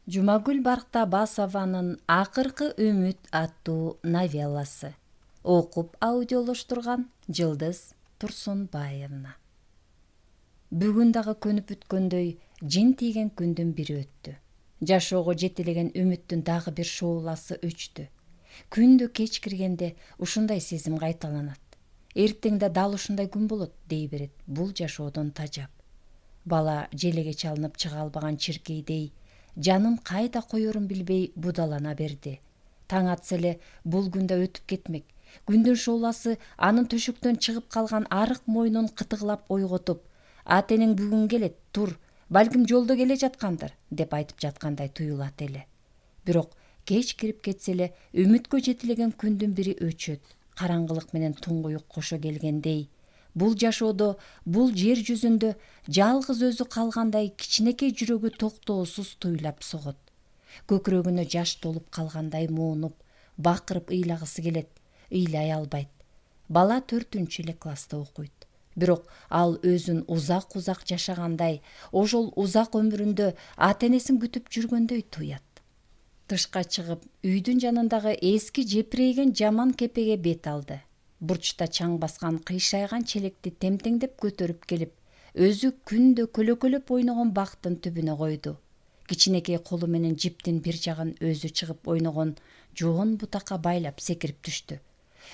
Жумагүл Барктабасованын Акыркы үмүт аттуу новелласы. Окуп аудиолоштурган Жылдыз Турсунбаевна. Бүгүн дагы көнүп бүткөндөй жин тийген күндүн бири өттү. Жашоого жетелеген үмүттүн дагы бир шооласы өчтү. Күндө кеч киргенде ушундай сезим кайталанат. Эртең да дал ушундай күн болот дей берет бул жашоодон тажап. Бала желеге чалынып чыга албаган чиркейдей жанын кайда коерун билбей будалана берди. Таң атса эле бул күн да өтүп кетмек. Күндүн шооласы анын төшөктөн чыгып калган арык мойнун кытыгылап ойготуп, атенең бүгүн келет, тур, балким жолдо келе жаткандыр, деп айтып жаткандай туюлат эле. Бирок кеч кирип кетсе эле үмүткө жетелеген күндүн бири өчөт. Караңгылык менен туңгуюк кошо келгендей. Бул жашоодо, бул жер жүзүндө жалгыз өзү калгандай кичинекей жүрөгү токтоосуз туйлап согот. Көкүрөгүнө жаш толуп калгандай муунуп, бакырып ыйлагысы келет, ыйлай албайт. Бала 4-эле класста окуйт. Бирок ал өзүн узак жашагандай, ошол узак өмүрүндө ата-энесин күтүп жүргөндөй туят. Тышка чыгып, үйдүн жанындагы эски жепирейген жаман кепеге бет алды. Бурчта чаң баскан кыйшайган челекти темтеңдеп көтөрүп келип, өзү күндө көлөкөлөп ойногон бактын түбүнө койду. Кичинекей колу менен жиптин бир жагын өзү чыгып ойногон жоон бутакка байлап секирип түштү.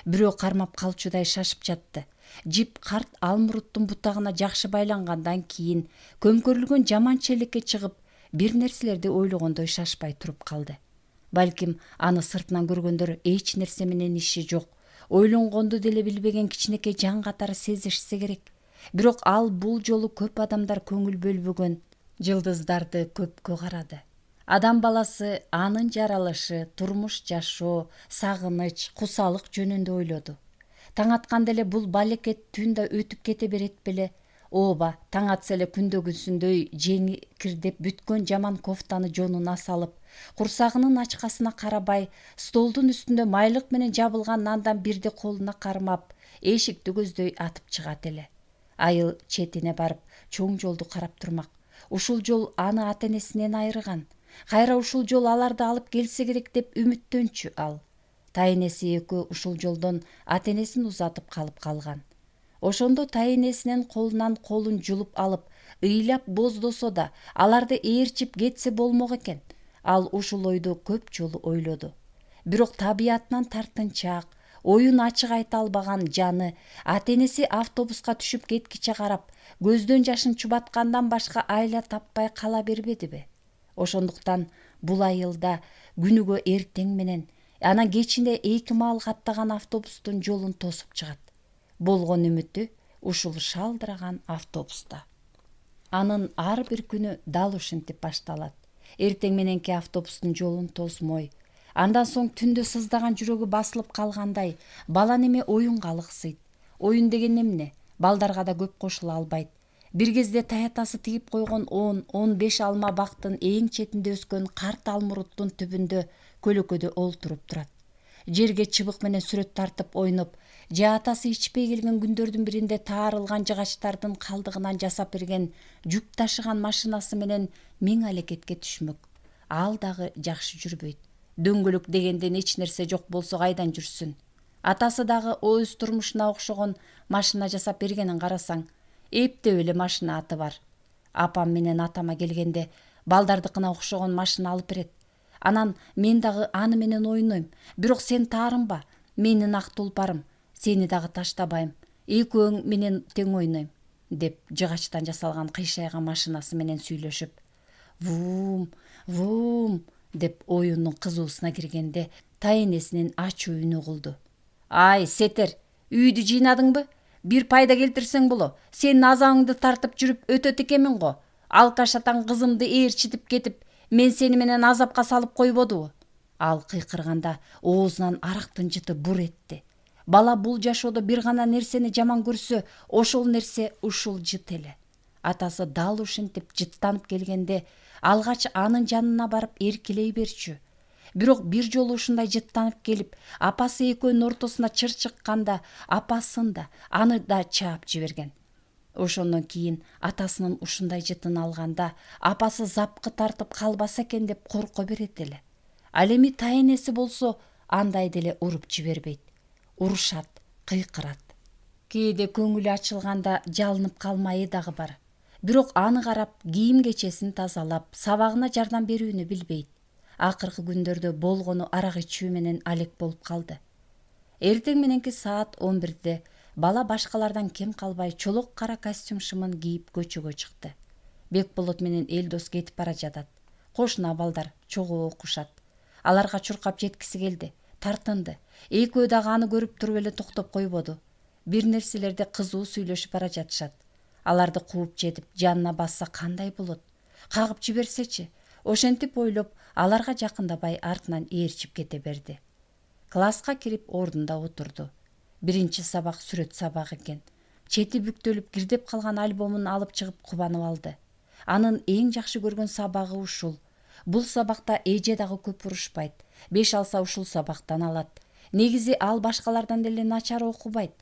Бирөө кармап калчудай шашып жатты. Жип карт алмуруттун бутагына жакшы байлангандан кийин көмкөрүлгөн жаман челекке чыгып, бир нерселерди ойлогондой шашпай туруп калды. Балким аны сыртынан көргөндөр эч нерсе менен иши жок, ойлонгонду деле билбеген кичинекей жан катары сезишсе керек. Бирок ал бул жолу көп адамдар көңүл бөлбөгөн жылдыздарды көпкө карады. Адам баласы анын жаралышы, турмуш жашоо, сагыныч, кусалык жөнүндө ойлоду. Таң атканда эле бул балекет түн да өтүп кете берет беле? Ооба, таң атса эле күндөгүсүндөй жеңикирдеп бүткөн жаман кофтаны жонуна салып, курсагынын ачкасына карабай, столдун үстүндө майлык менен жабылган нандан бирди колуна кармап, эшикти көздөй атып чыгат эле. Айыл четине барып, чоң жолду карап турмак. Ушул жол аны ата-энесинен айырган. Кайра ушул жол аларды алып келсе керек деп үмүттөнчү ал. Тайэнеси экөө ушул жолдон ата-энесин узатып калып калган. Ошондо тайэнесинин колунан колун жулуп алып, ыйлап боздосо да, аларды ээрчип кетсе болмок экен. Ал ушул ойду көп жолу ойлоду. Бирок табиятынан тартынчаак, оюн ачык айта албаган жаны ата-энеси автобуска түшүп кеткиче карап, көздөн жашын чубаткандан башка айла таппай кала бербедиби? Ошондуктан бул айылда күнүгө эртең менен, анан кечинде 2 маал каттаган автобустун жолун тосуп чыгат. Болгон үмүтү ушул шалдыраган автобуста. Анын ар бир күнү дал ушинтип башталат. Эртең мененки автобустун жолун тосмой, андан соң түндө сыздаган жүрөгү басылып калгандай, бала неме оюнга алыксыйт. Оюн деген эмне? Балдарга да көп кошула албайт. Бир кезде таятасы тигип койгон 10-15 алма бактын эң четинде өскөн карт алмуруттун түбүндө көлөкөдө олтуруп турат. Жерге чыбык менен сүрөт тартып ойноп, же атасы ичпей келген күндөрдүн биринде таарылган жыгачтардын калдыгынан жасап берген жүк ташыган машинасы менен миң алекетке түшмөк. Ал дагы жакшы жүрбөйт. Дөңгөлөк дегенден эч нерсе жок болсо кайдан жүрсүн? Атасы дагы өз турмушуна окшогон машина жасап бергенин карасаң, эптеп эле машина аты бар. Апам менен атама келгенде балдардыкына окшогон машина алып берет. Анан мен дагы аны менен ойнойм. Бирок сен таарынба, менин ак тулпарым, сени дагы таштабайм. Экөөң менен тең ойнойм, деп жыгачтан жасалган кыйшайган машинасы менен сүйлөшүп, вум, вум, деп оюндун кызуусуна киргенде тайэнесинин ачуу үнү угулду. Ай, сетер, үйдү жыйнадыңбы? Бир пайда келтирсең боло. Сенин азабыңды тартып жүрүп өтөт экенмин го. Алкаш атаң кызымды ээрчитип кетип, мен сени менен азапка салып койбодубу? Ал кыйкырганда оозунан арактын жыты бур этти. Бала бул жашоодо бир гана нерсени жаман көрсө, ошол нерсе ушул жыт эле. Атасы дал ушинтип жыттанып келгенде, алгач анын жанына барып эркелей берчү. Бирок бир жолу ушундай жыттанып келип, апасы экөөнүн ортосуна чыр чыкканда, апасын да, аны да чаап жиберген. Ошондон кийин атасынын ушундай жытын алганда апасы запкы тартып калбаса экен деп корко берет эле. Ал эми тайенеси болсо андай деле уруп жибербейт. Урушат, кыйкырат. Кээде көңүлү ачылганда жалынып калмайы дагы бар. Бирок аны карап, кийим кечесин тазалап, сабагына жардам берүүнү билбейт. Акыркы күндөрдө болгону арак ичүү менен алек болуп калды. Эртең мененки саат 11-де бала башкалардан кем калбай чолок кара костюм шымын кийип көчөгө чыкты. Бекболот менен Элдос кетип бара жатат. Кошуна балдар чогуу окушат. Аларга чуркап жеткиси келди, тартынды. Экөө дагы аны көрүп туруп эле токтоп койбоду. Бир нерселерди кызуу сүйлөшүп бара жатышат. Аларды кууп жетип жанына басса кандай болот? Кагып жиберсечи? Ошентип ойлоп, аларга жакындабай артынан ээрчип кете берди. Класска кирип ордунда отурду. Биринчи сабак сүрөт сабагы экен. Чети бүктөлүп кирдеп калган альбомун алып чыгып кубанып алды. Анын эң жакшы көргөн сабагы ушул. Бул сабакта эже дагы көп урушпайт. 5 алса ушул сабактан алат. Негизи ал башкалардан деле начар окубайт.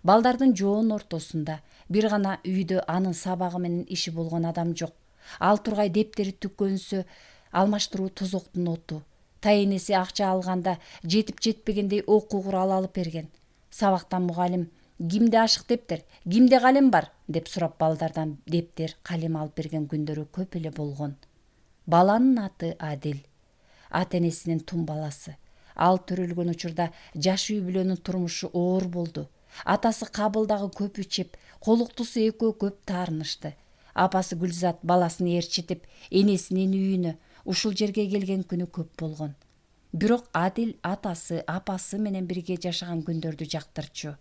Балдардын жоон ортосунда бир гана үйдө анын сабагы менен иши болгон адам жок. Ал тургай дептери түккөнсө алмаштыруу тозоктун оту. Тайенеси акча алганда жетип жетпегендей окуу курал алып берген. Сабактан мугалим «Кимде ашык дептер, кимде калем бар?» деп сурап балдардан дептер, калем алып берген күндөрү көп эле болгон. Баланын аты Адил. Ата-энесинин тум баласы. Ал төрөлгөн учурда жаш үй бүлөнүн турмушу оор болду. Атасы Кабыл дагы көп ичип, колуктусу экөө көп таарынышты. Апасы Гүлзат баласын ээрчитип, энесинин үйүнө, ушул жерге келген күнү көп болгон. Бирок Адил атасы, апасы менен бирге жашаган күндөрдү жактырчу.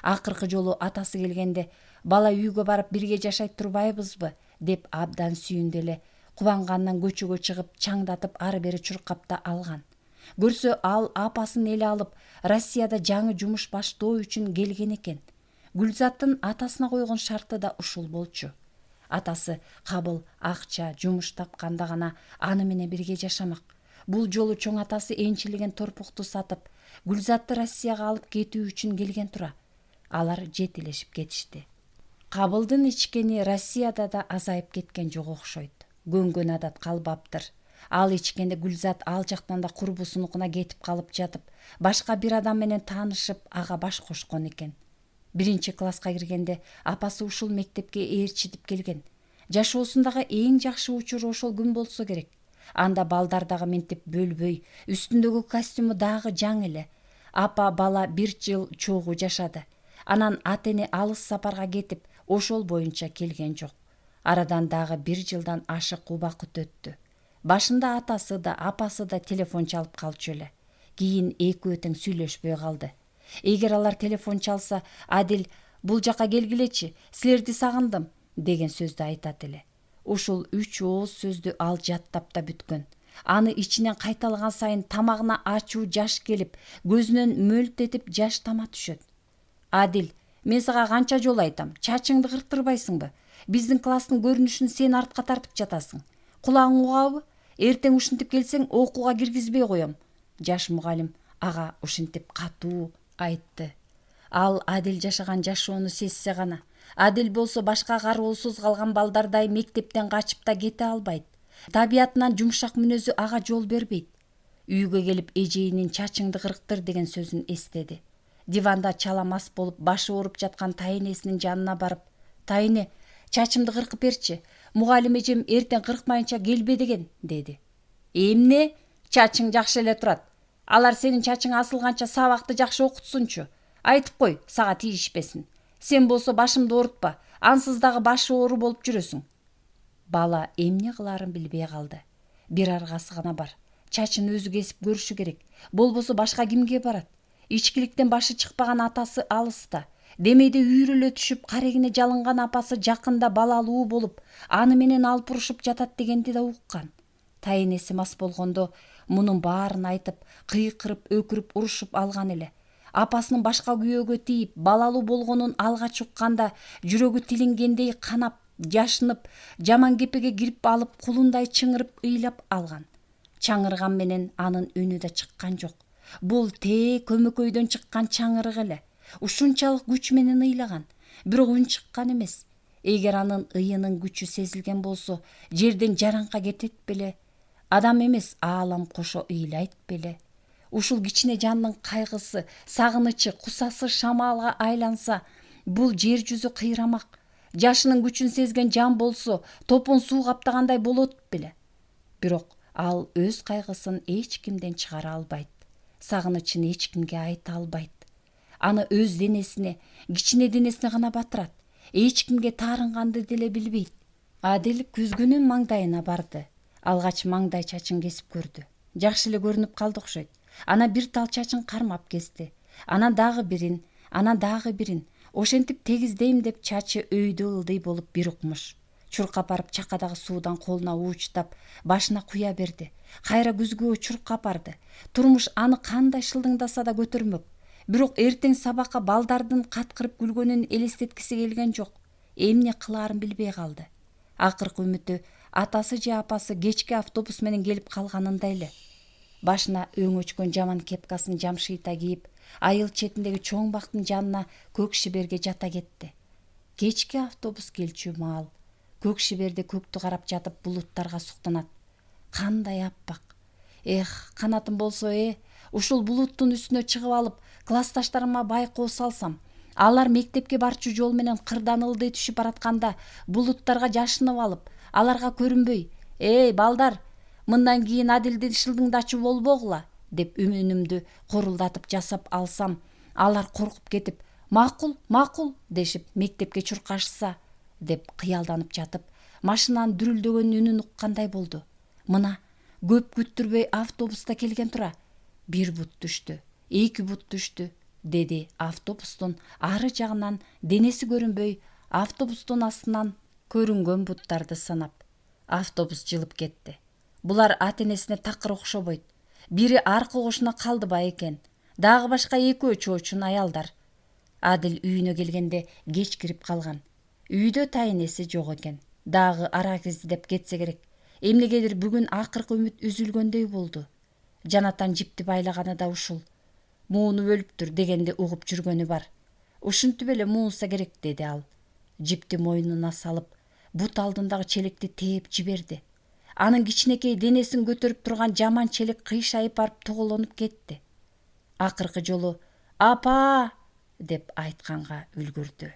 Акыркы жолу атасы келгенде, бала үйгө барып бирге жашай турбайбызбы деп абдан сүйүндү эле. Кубангандан көчөгө чыгып, чаңдатып ары бери чуркап да алган. Көрсө ал апасын эле алып, Россияда жаңы жумуш баштоо үчүн келген экен. Гүлзаттын атасына койгон шарты да ушул болчу. Атасы Кабыл акча, жумуш тапканда гана аны менен бирге жашамак. Бул жолу чоң атасы энчилеген торпукту сатып, Гүлзатты Россияга алып кетүү үчүн келген тура. Алар жетилешип кетишти. Кабылдын ичкени Россияда да азайып кеткен жок окшойт. Көнгөн адат калбаптыр. Ал ичкенде Гүлзат ал жактан да курбусунукуна кетип калып жатып, башка бир адам менен таанышып, ага баш кошкон экен. Биринчи класска киргенде апасы ушул мектепке ээрчитип келген. Жашоосундагы эң жакшы учур ошол күн болсо керек. Анда балдар дагы ментип бөлбөй, үстүндөгү костюму дагы жаңы эле. Апа бала 1 жыл чогуу жашады. Анан ата-эне алыс сапарга кетип, ошол боюнча келген жок. Арадан дагы 1 жылдан ашык убакыт өттү. Башында атасы да, апасы да телефон чалып калчу эле. Кийин экөө тең сүйлөшпөй калды. Эгер алар телефон чалса, Адил «Бул жака келгилечи, силерди сагындым» деген сөздү айтат эле. Ушул 3 ооз сөздү ал жаттап да бүткөн. Аны ичинен кайталаган сайын тамагына ачуу жаш келип, көзүнөн мөлт этип жаш тама түшөт. Адил, мен сага канча жолу айтам, чачыңды кырктырбайсыңбы? Биздин класстын көрүнүшүн сен артка тартып жатасың. Кулагың угабы? Эртең ушинтип келсең, окууга киргизбей коем. Жаш мугалим ага ушинтип катуу айтты. Ал Адил жашаган жашоону сезсе гана. Адил болсо башка кароосуз калган балдардай мектептен качып да кете албайт. Табиятынан жумшак мүнөзү ага жол бербейт. Үйгө келип эжейинин «чачыңды кырктыр» деген сөзүн эстеди. Диванда чала мас болуп, башы ооруп жаткан тайенесинин жанына барып, «Тайене, чачымды кыркып берчи. Мугалим эжем эртең кыркмайынча келбе деген» деди. «Эмне? Чачың жакшы эле турат. Алар сенин чачың асылганча сабакты жакшы окутсунчу. Айтып кой, сага тийишпесин. Сен болсо башымды оорутпа, ансыз дагы башы оору болуп жүрөсүң». Бала эмне кылаарын билбей калды. Бир аргасы гана бар. Чачын өзү кесип көрүшү керек. Болбосо башка кимге барат? Ичкиликтен башы чыкпаган атасы алыста. Демейде үйрөлө түшүп, карегине жалынган апасы жакында балалуу болуп, аны менен алып урушуп жатат дегенди да уккан. Тайенеси мас болгондо мунун баарын айтып, кыйкырып, өкүрүп урушуп алган эле. Апасынын башка күйөөгө тийип, балалуу болгонун алгач укканда жүрөгү тилингендей канап, жашынып, жаман кепеге кирип алып, кулундай чыңырып ыйлап алган. Чаңырган менен анын үнү да чыккан жок. Бул тээ көмөкөйдөн чыккан чаңырык эле. Ушунчалык күч менен ыйлаган. Бирок үн чыккан эмес. Эгер анын ыйынын күчү сезилген болсо, жерден жаранка кетет беле? Адам эмес, аалам кошо ыйлайт беле? Ушул кичине жандын кайгысы, сагынычы, кусасы шамалга айланса, бул жер жүзү кыйрамак. Жашынын күчүн сезген жан болсо, топун суу каптагандай болот беле? Бирок ал өз кайгысын эч кимден чыгара албайт. Сагынычын эч кимге айта албайт. Аны өз денесине, кичине денесине гана батырат. Эч кимге таарынганды деле билбейт. Адил күзгүнүн маңдайына барды. Алгач маңдай чачын кесип көрдү. Жакшы эле көрүнүп калды окшойт. Ана бир тал чачын кармап кести. Анан дагы бирин, анан дагы бирин. Ошентип тегиздейм деп чачы өйдө ылдый болуп бир укмуш. Чуркап барып чакадагы суудан колуна уучтап, башына куя берди. Кайра күзгүгө чуркап барды. Турмуш аны кандай шылдыңдаса да көтөрмөк. Бирок эртең сабакка балдардын каткырып күлгөнүн элестеткиси келген жок. Эмне кылаарын билбей калды. Акыркы үмүтү атасы же апасы кечки автобус менен келип калганында эле. Башына өңөчкөн жаман кепкасын жамшыйта кийип, айыл четиндеги чоң бактын жанына көк шиберге жата кетти. Кечки автобус келчү маал. Көк шиберде көктү карап жатып булуттарга суктанат. Кандай аппак. Канатым болсо, ушул булуттун үстүнө чыгып алып, классташтарыма байкоо салсам, алар мектепке барчу жол менен кырдан ылдый түшүп баратканда булуттарга жашынып алып, аларга көрүнбөй, балдар, мындан кийин Адилди шылдыңдачу болбогула, деп үнүмдү корулдатып жасап алсам, алар коркуп кетип, макул дешип мектепке чуркашса, деп кыялданып жатып, машинанын дүрүлдөгөн үнүн уккандай болду. Мына көп күттүрбөй автобуста келген тура. Бир бут түштү, 2 бут түштү, деди автобустун ары жагынан денеси көрүнбөй, автобустун астынан көрүнгөн буттарды санап. Автобус жылып кетти. Булар ата-энесине такыр окшобойт. Бири аркы кошуна калдыба экен. Дагы башка экөө чоочун аялдар. Адил үйүнө келгенде кеч кирип калган. Үйдө тайнеси жок экен. Дагы арак издеп кетсе керек. Эмнегедир бүгүн акыркы үмүт үзүлгөндөй болду. Жанатан жипти байлаганы да ушул. Муунуп өлүптүр дегенди угуп жүргөнү бар. Ушинтип эле муунса керек, деди ал. Жипти мойнуна салып, бут алдындагы челекти тээп жиберди. Анын кичинекей денесин көтөрүп турган жаман челек кыйшайып барып тоголонуп кетти. Акыркы жолу «Апа!» деп айтканга үлгүрдү.